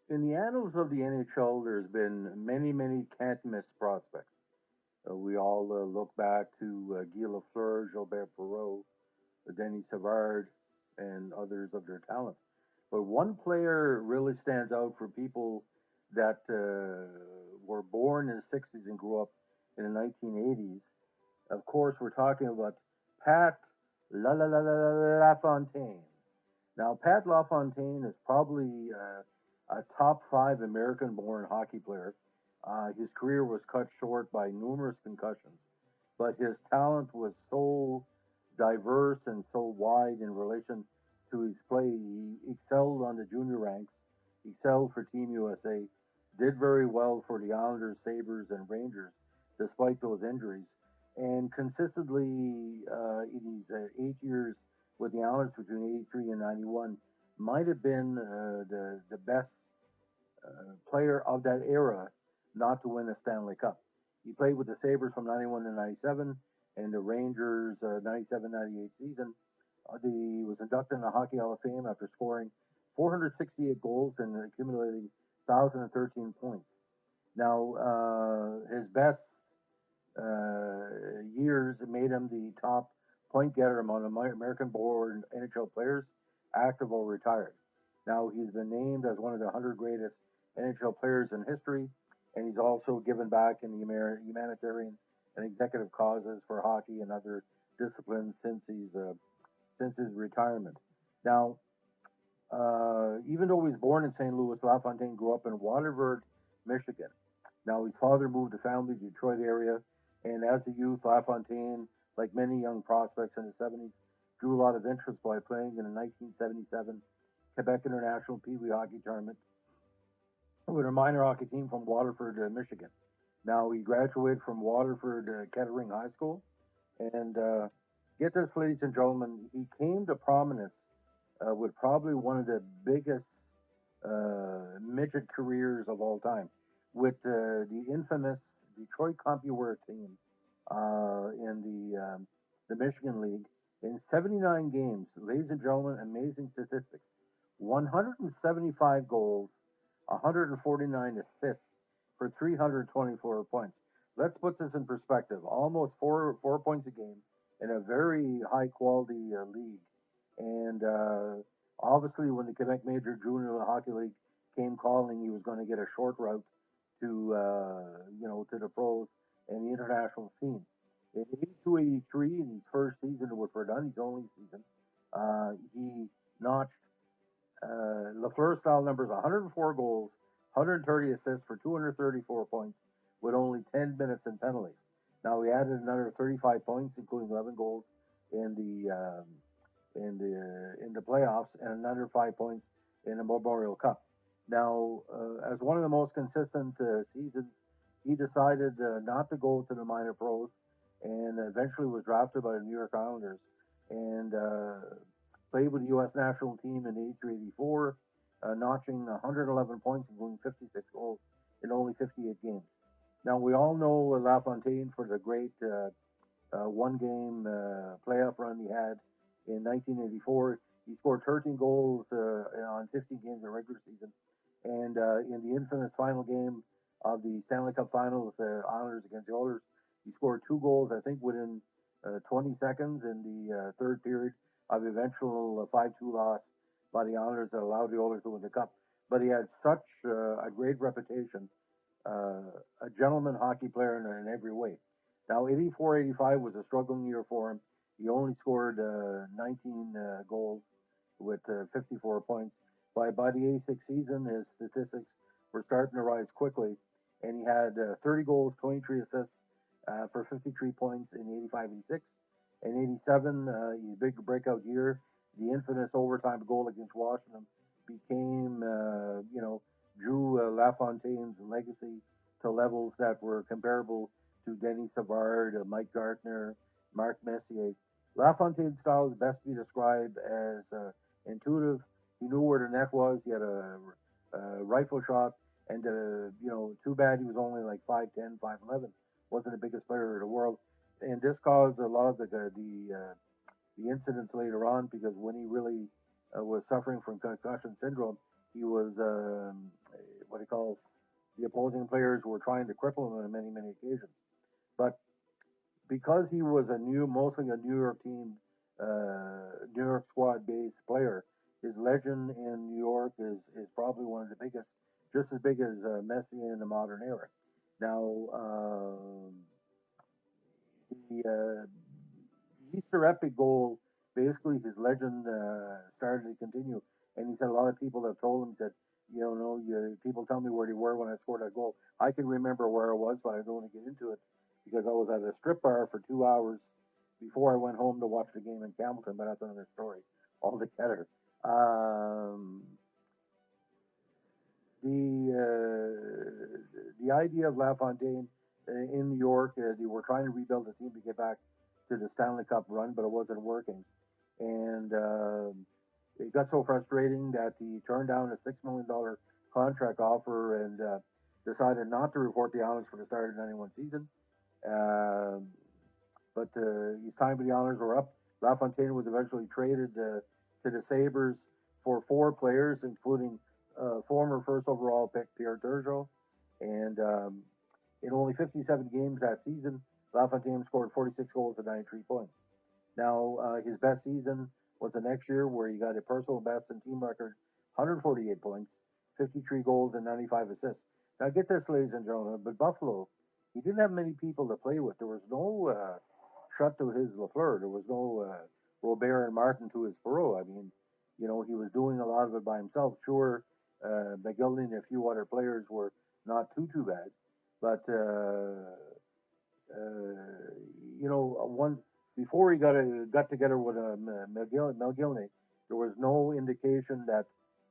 In the annals of the NHL, there's been many, many can't miss prospects. We all look back to Guy Lafleur, Gilbert Perreault, Denis Savard, and others of their talent. But one player really stands out for people that were born in the 60s and grew up in the 1980s. Of course, we're talking about Pat LaFontaine. Now, Pat LaFontaine is probably a top five American born hockey player. His career was cut short by numerous concussions, but his talent was so diverse and so wide in relation to his play. He excelled on the junior ranks, excelled for Team USA, did very well for the Islanders, Sabres, and Rangers, despite those injuries, and consistently in his 8 years with the Islanders between 83 and 91, might have been the best player of that era not to win a Stanley Cup. He played with the Sabres from 91 to 97 and the Rangers 97-98 season. He was inducted in the Hockey Hall of Fame after scoring 468 goals and accumulating 1,013 points. Now, his best years made him the top point getter among American born NHL players, active or retired. Now, he's been named as one of the 100 greatest NHL players in history, and he's also given back in the humanitarian and executive causes for hockey and other disciplines since his retirement. Now, even though he was born in St. Louis, LaFontaine grew up in Waterford, Michigan. Now, his father moved the family to the Detroit area, and as a youth, LaFontaine, like many young prospects in the 70s, drew a lot of interest by playing in the 1977 Quebec International Pee Wee Hockey Tournament with a minor hockey team from Waterford, Michigan. Now, he graduated from Waterford Kettering High School, and get this, ladies and gentlemen, he came to prominence with probably one of the biggest midget careers of all time, with the infamous Detroit CompuWare team in the Michigan League. In 79 games, ladies and gentlemen, amazing statistics: 175 goals, 149 assists for 324 points. Let's put this in perspective: almost four points a game in a very high quality league. And obviously, when the Quebec Major Junior Hockey League came calling, he was going to get a short route to to the pros and the international scene. In 82, 83, in his first season with Verdun, his only season, he notched Lafleur style numbers: 104 goals, 130 assists for 234 points, with only 10 minutes in penalties. Now he added another 35 points, including 11 goals in the playoffs, and another 5 points in the Memorial Cup. Now, as one of the most consistent seasons, he decided not to go to the minor pros, and eventually was drafted by the New York Islanders, and played with the U.S. national team in 83-84, notching 111 points, including 56 goals in only 58 games. Now, we all know LaFontaine for the great one-game playoff run he had in 1984. He scored 13 goals on 15 games in regular season, and in the infamous final game of the Stanley Cup Finals, Islanders against the Oilers, he scored two goals, I think, within 20 seconds in the third period of the eventual 5-2 loss by the Islanders that allowed the Oilers to win the Cup. But he had such a great reputation, a gentleman hockey player in every way. Now, 84-85 was a struggling year for him. He only scored 19 goals with 54 points. By the 86 season, his statistics were starting to rise quickly, and he had 30 goals, 23 assists for 53 points in 85-86. In 87, his big breakout year, the infamous overtime goal against Washington became, drew LaFontaine's legacy to levels that were comparable to Denis Savard, Mike Gartner, Mark Messier. LaFontaine's style is best to be described as intuitive. He knew where the net was. He had a rifle shot, and too bad he was only like 5'10", 5'11". Wasn't the biggest player in the world, and this caused a lot of the incidents later on, because when he really was suffering from concussion syndrome, he was what do you call, the opposing players were trying to cripple him on many, many occasions. But because he was mostly a New York team, New York squad based player, his legend in New York is probably one of the biggest, just as big as Messi in the modern era. Now, the Easter epic goal, basically his legend started to continue. And he said a lot of people have told him that, people tell me where they were when I scored that goal. I can remember where I was, but I don't want to get into it because I was at a strip bar for 2 hours before I went home to watch the game in Campbellton, but that's another story altogether. Um, the idea of LaFontaine in New York, they were trying to rebuild the team to get back to the Stanley Cup run, but it wasn't working. And it got so frustrating that he turned down a $6 million contract offer and decided not to report the Islanders for the start of the 91 season. Um but his time with the Islanders were up. LaFontaine was eventually traded to the Sabres for four players, including former first overall pick Pierre Turgeon. And in only 57 games that season, LaFontaine scored 46 goals and 93 points. Now, his best season was the next year where he got a personal best and team record 148 points, 53 goals, and 95 assists. Now, get this, ladies and gentlemen, but Buffalo, he didn't have many people to play with. There was no shut to his Lafleur. There was no Robert and Martin to his Perreault. I mean, he was doing a lot of it by himself. Sure, McGillney and a few other players were not too bad, but one before he got together with Gilney, there was no indication that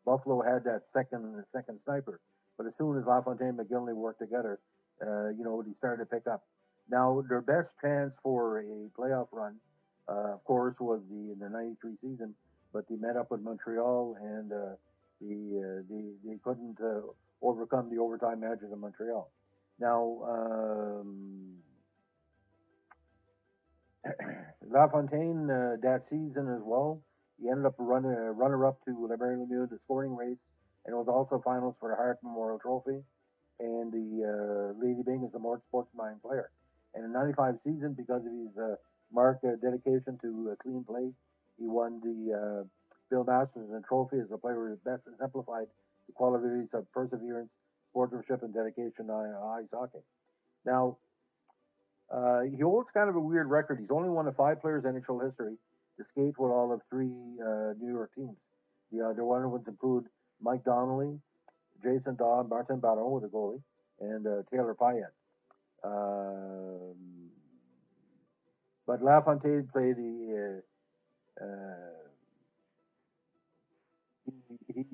Buffalo had that second sniper. But as soon as LaFontaine and McGillney worked together, they started to pick up. Now their best chance for a playoff run, of course, was the '93 season, but they met up with Montreal and they couldn't overcome the overtime magic of Montreal. Now. LaFontaine that season as well. He ended up runner up to LeBaron Lemieux, the scoring race, and it was also finals for the Hart Memorial Trophy. And the Lady Byng is the more sportsman player. And in '95 season, because of his marked dedication to clean play, he won the Bill Masterson Trophy as the player who best exemplified the qualities of perseverance, sportsmanship, and dedication to ice hockey. Now, he holds kind of a weird record. He's only one of five players in NHL history to skate with all of three New York teams. The other ones include Mike Donnelly, Jason Daw, Martin Baron with a goalie, and Taylor Payette. But LaFontaine played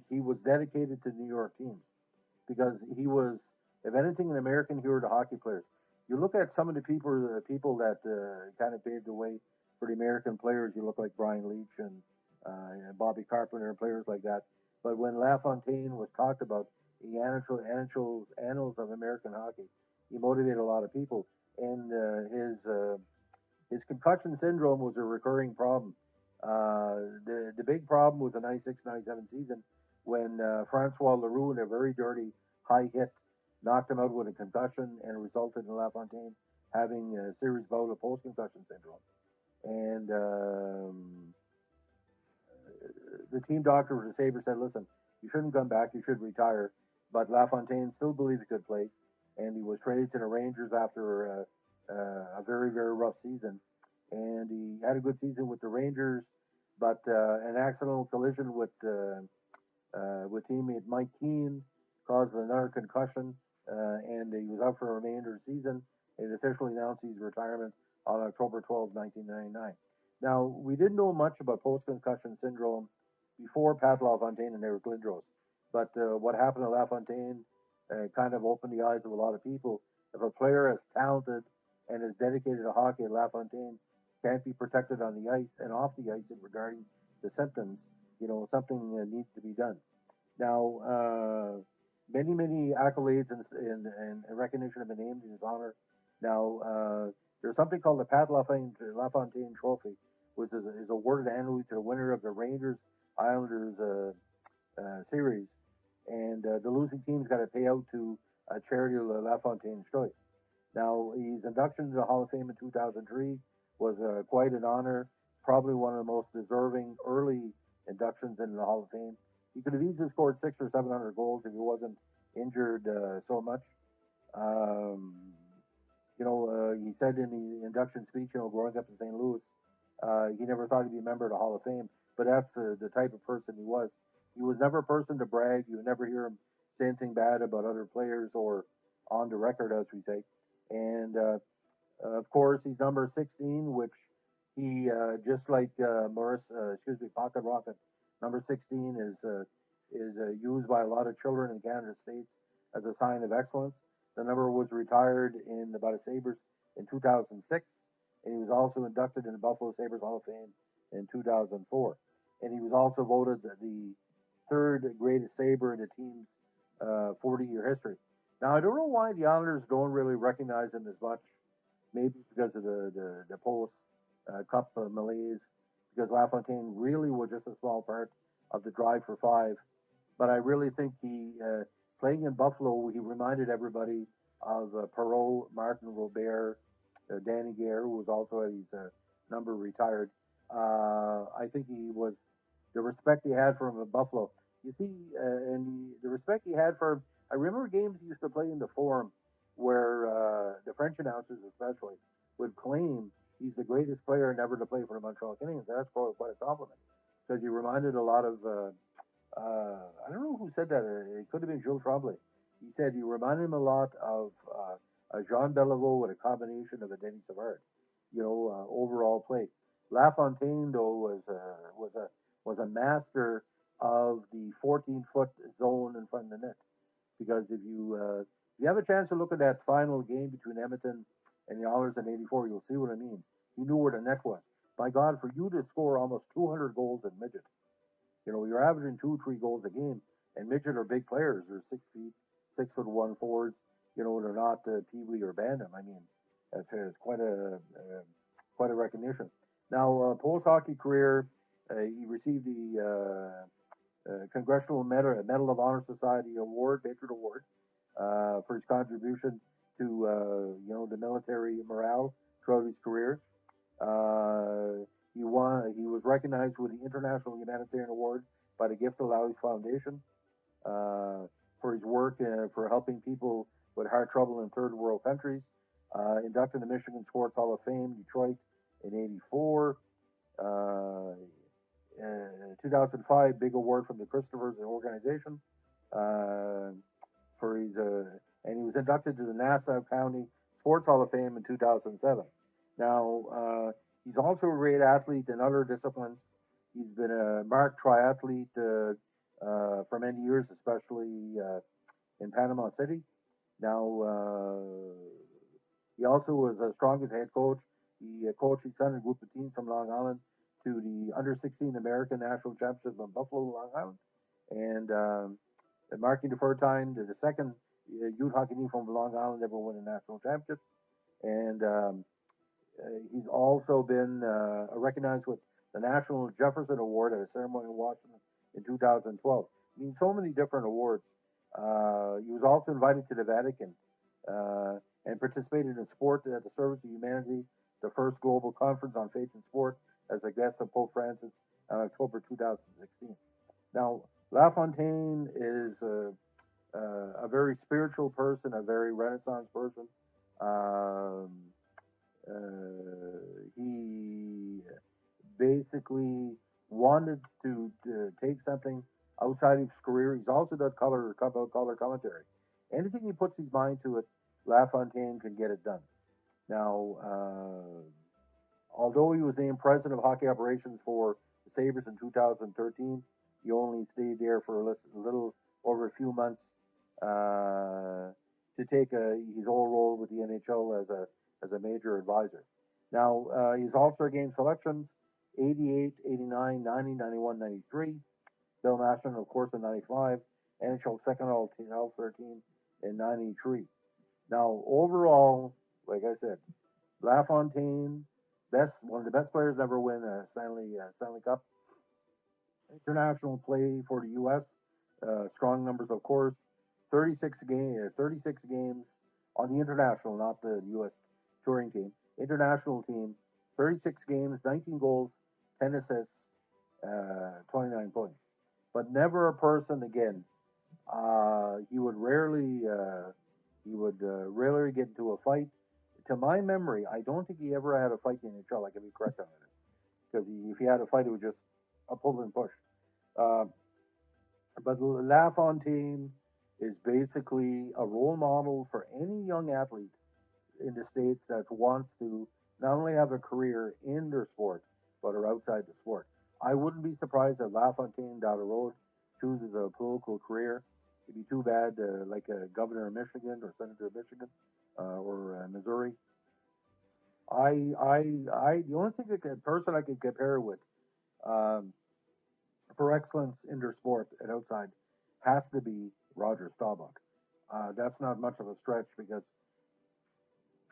he was dedicated to New York teams because he was, if anything, an American hero to hockey players. You look at some of the people that kind of paved the way for the American players. You look like Brian Leach and Bobby Carpenter and players like that. But when LaFontaine was talked about the annals of American hockey, he motivated a lot of people. And his concussion syndrome was a recurring problem. The big problem was the '96-'97 season when Francois Leroux, in a very dirty high hit, knocked him out with a concussion and resulted in LaFontaine having a serious bout of post-concussion syndrome. And the team doctor for the Sabres said, listen, you shouldn't come back, you should retire. But LaFontaine still believed he could play, and he was traded to the Rangers after a very, very rough season. And he had a good season with the Rangers, but an accidental collision with teammate Mike Keane caused another concussion, and he was out for the remainder of the season. It officially announced his retirement on October 12, 1999. Now, we didn't know much about post-concussion syndrome before Pat LaFontaine and Eric Lindros, but what happened to LaFontaine kind of opened the eyes of a lot of people. If a player is talented and is dedicated to hockey, LaFontaine can't be protected on the ice and off the ice in regarding the symptoms, something needs to be done. Now, many accolades and recognition have been named in his honor. Now, there's something called the Pat LaFontaine Trophy, which is awarded annually to the winner of the Rangers Islanders series. and the losing team's got to pay out to a charity of LaFontaine's choice. Now, his induction to the Hall of Fame in 2003 was quite an honor, probably one of the most deserving early inductions into the Hall of Fame. He could have easily scored 600 or 700 goals if he wasn't injured so much. Um, he said in the induction speech, growing up in St. Louis, he never thought he'd be a member of the Hall of Fame, but that's the type of person he was. He was never a person to brag. You would never hear him say anything bad about other players or on the record, as we say. And of course, he's number 16, which he just like Pocket Rocket. Number 16 is used by a lot of children in Canada States as a sign of excellence. The number was retired in the Buffalo Sabres in 2006, and he was also inducted in the Buffalo Sabres Hall of Fame in 2004. And he was also voted the third greatest Sabre in the team's 40-year history. Now, I don't know why the Islanders don't really recognize him as much. Maybe because of the post cup malaise, because LaFontaine really was just a small part of the drive for five. But I really think he, playing in Buffalo, he reminded everybody of Perreault, Martin Robert, Danny Gare, who was also at his number retired. I think he was the respect he had for him in Buffalo. You see, and the respect he had for him. I remember games he used to play in the Forum where the French announcers, especially, would claim he's the greatest player never to play for the Montreal Canadiens. That's probably quite a compliment because he reminded a lot of. I don't know who said that. It could have been Jules Tremblay. He said he reminded him a lot of Jean Beliveau with a combination of a Denis Savard. Overall play. LaFontaine though was a master of the 14-foot zone in front of the net. Because if you have a chance to look at that final game between Edmonton and the Oilers in '84, you'll see what I mean. He knew where the net was. My God, for you to score almost 200 goals in midget, you're averaging 2-3 goals a game, and midget are big players. They're 6 feet, 6'1" forwards. They're not Pee Wee or Bantam. I mean, it's quite a recognition. Now, post hockey career, he received the Congressional Medal of Honor Society Award, Patriot Award, for his contribution to the military morale throughout his career. He was recognized with the International Humanitarian Award by the Gift Allowance Foundation for his work for helping people with heart trouble in third world countries. Inducted in the Michigan Sports Hall of Fame, Detroit in '84. 2005, big award from the Christophers organization for his, and he was inducted to the Nassau County Sports Hall of Fame in 2007. Now, he's also a great athlete in other disciplines. He's been a marked triathlete for many years, especially in Panama City. Now, he also was the strongest head coach. He coached his son and a group of teams from Long Island to the under-16 American National Championship in Buffalo, Long Island. And Marky DeFertine, the second youth hockey team from Long Island ever win a national championship. And he's also been recognized with the National Jefferson Award at a ceremony in Washington in 2012. I mean, so many different awards. He was also invited to the Vatican and participated in sport at the Service of Humanity, the first global conference on faith and sport, as a guest of Pope Francis in October 2016. Now, LaFontaine is a very spiritual person, a very Renaissance person. He basically wanted to take something outside his career. He's also done color commentary. Anything he puts his mind to it, LaFontaine can get it done. Now, although he was named president of hockey operations for the Sabres in 2013, he only stayed there for a little over a few months to take his whole role with the NHL as a major advisor. Now, his All-Star Game selections, 88, 89, 90, 91, 93. Bill National, of course, in 95. NHL second All-Star team in 93. Now, overall, like I said, LaFontaine, one of the best players to ever win a Stanley Cup. International play for the U.S., strong numbers, of course. 36 games on the international, not the U.S. touring team. International team, 36 games, 19 goals, 10 assists, 29 points. But never a person again. He would rarely get into a fight. To my memory, I don't think he ever had a fight in the NHL. I can be correct on that because if he had a fight, it was just a pull and push. Uh, but LaFontaine is basically a role model for any young athlete in the States that wants to not only have a career in their sport, but are outside the sport. I wouldn't be surprised if LaFontaine down the road chooses a political career. It'd be too bad, like a governor of Michigan or senator of Michigan or Missouri. The only thing person I could compare with um, for excellence in their sport and outside has to be Roger Staubach. That's not much of a stretch because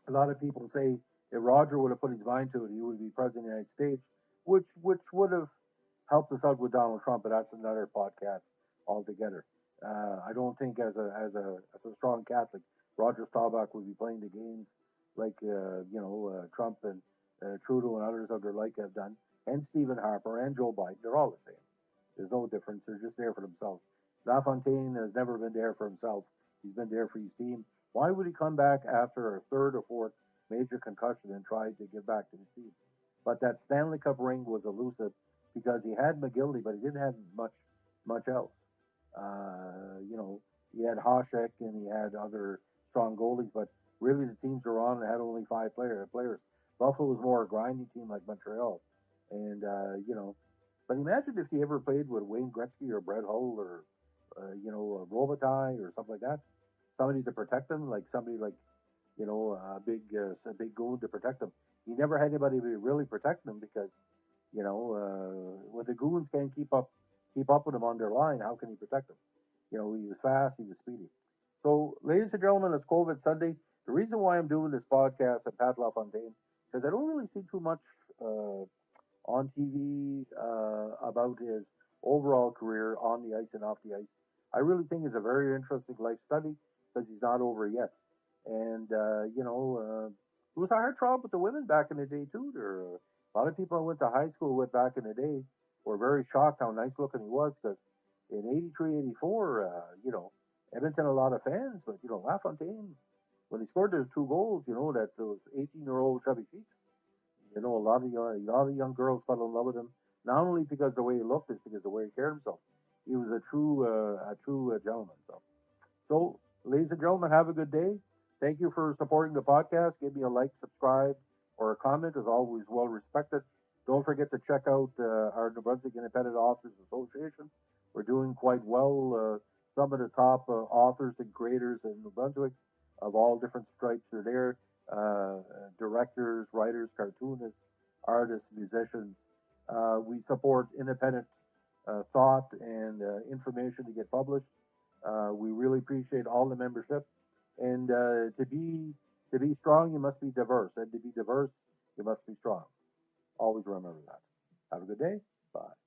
a lot of people say if Roger would have put his mind to it, he would be president of the United States, which would have helped us out with Donald Trump, but that's another podcast altogether. I don't think as a strong Catholic, Roger Staubach would be playing the games like Trump and Trudeau and others of their like have done, and Stephen Harper and Joe Biden. They're all the same. There's no difference. They're just there for themselves. LaFontaine has never been there for himself. He's been there for his team. Why would he come back after a third or fourth major concussion and try to give back to his team? But that Stanley Cup ring was elusive because he had McGillney, but he didn't have much else. He had Hasek and he had other strong goalies, but really the teams were on and had only five players. Buffalo was more a grinding team like Montreal, and But imagine if he ever played with Wayne Gretzky or Brett Hull or Robitaille or something like that. Somebody to protect him, like somebody like a big goon to protect him. He never had anybody to really protect him because when the goons can't keep up with him on their line, how can he protect them? He was fast, he was speedy. So, ladies and gentlemen, it's COVID Sunday. The reason why I'm doing this podcast at Pat LaFontaine because I don't really see too much on TV about his overall career on the ice and off the ice. I really think it's a very interesting life study because he's not over yet. And it was a hard job with the women back in the day too. There a lot of people I went to high school with back in the day were very shocked how nice looking he was because in '83, '84, Edmonton had a lot of fans, but LaFontaine when he scored those two goals, that those 18-year-old chubby cheeks. A lot of young girls fell in love with him, not only because the way he looked, it's because the way he carried himself. He was a true gentleman. So, ladies and gentlemen, have a good day. Thank you for supporting the podcast. Give me a like, subscribe, or a comment is always well respected. Don't forget to check out our New Brunswick Independent Authors Association. We're doing quite well. Some of the top authors and creators in New Brunswick of all different stripes are there. Directors, writers, cartoonists, artists, musicians. We support independent thought and information to get published. We really appreciate all the membership. And to be strong, you must be diverse, and to be diverse, you must be strong. Always remember that. Have a good day. Bye.